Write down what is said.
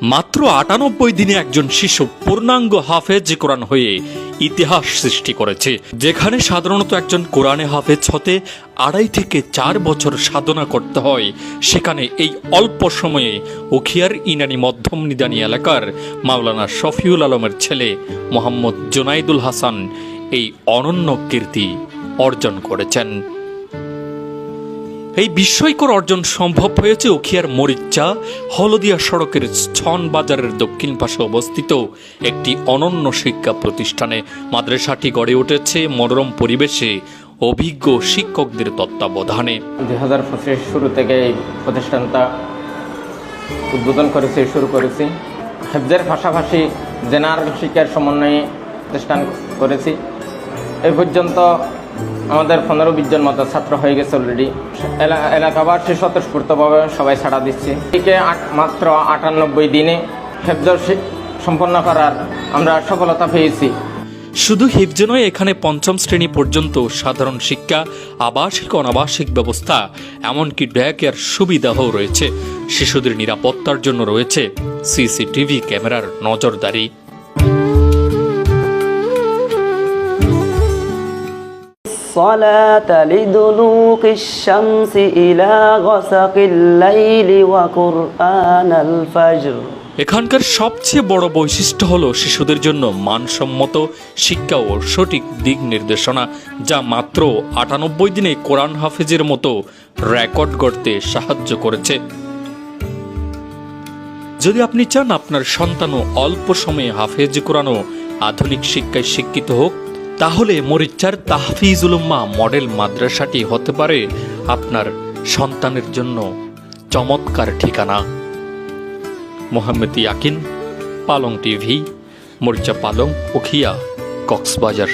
মাত্র ৯৮ দিনে একজন শিশু পূর্ণাঙ্গ হাফেজ কোরআন হয়ে ইতিহাস সৃষ্টি করেছে। যেখানে সাধারণত একজন কোরআনে হাফেজ হতে ২.৫ থেকে ৪ বছর সাধনা করতে হয়, সেখানে এই অল্প সময়ে উখিয়ার ইনানি মধ্যম নিদানি এলাকার মাওলানা শফিউল আলমের ছেলে মোহাম্মদ জুনাইদুল হাসান এই অনন্য কীর্তি অর্জন করেছেন। এই বিস্ময়কর অর্জন সম্ভব হয়েছে উখিয়ার মরিচ্চা হলদিয়া সড়কের ছন বাজারের দক্ষিণ পাশে অবস্থিত একটি অনন্য শিক্ষা প্রতিষ্ঠানে। মাদ্রাসাটি গড়ে উঠেছে মনোরম পরিবেশে অভিজ্ঞ শিক্ষকদের তত্ত্বাবধানে। 2025 শুরু থেকে এই প্রতিষ্ঠানটা উদ্বোধন শুরু করেছি। হেফজের পাশাপাশি জেনারেল শিক্ষার সমন্বয়ে প্রতিষ্ঠান করেছি। এই পর্যন্ত আমাদের 15-20 জন মতো ছাত্র হয়ে গেছে অলরেডি। এলাকাবাসী স্বতঃস্ফূর্তভাবে সবাই ছাড়া দিচ্ছে। এদিকে মাত্র 98 দিনে হেফজ সম্পন্ন করার আমরা সফলতা পেয়েছি। শুধু হিফজ নয়, এখানে ৫ম শ্রেণী পর্যন্ত সাধারণ শিক্ষা, আবাসিক অনাবাসিক ব্যবস্থা, এমনকি ডে কেয়ার সুবিধাও রয়েছে। শিশুদের নিরাপত্তার জন্য রয়েছে সিসিটিভি ক্যামেরার নজরদারি। الصلاة لدلوك الشمس إلى غسق الليل وقرآن الفجر। এখানকার সবচেয়ে বড় বৈশিষ্ট্য হলো শিশুদের জন্য মানসম্মত শিক্ষা ও সঠিক দিক নির্দেশনা, যা মাত্র ৯৮ দিনে কোরআন হাফেজের মতো রেকর্ড গড়তে সাহায্য করেছে। যদি আপনি চান আপনার সন্তানও অল্প সময়ে হাফেজ কোরআন ও আধুনিক শিক্ষায় শিক্ষিত হোক, তাহলে মরিচ্চার তাহফিজুল উম্মাহ মডেল মাদ্রাসাটি হতে পারে আপনার সন্তানের জন্য চমৎকার ঠিকানা। মোহাম্মদ ইয়াকিন, পালং টিভি, মরিচ্চা পালং, উখিয়া, কক্সবাজার।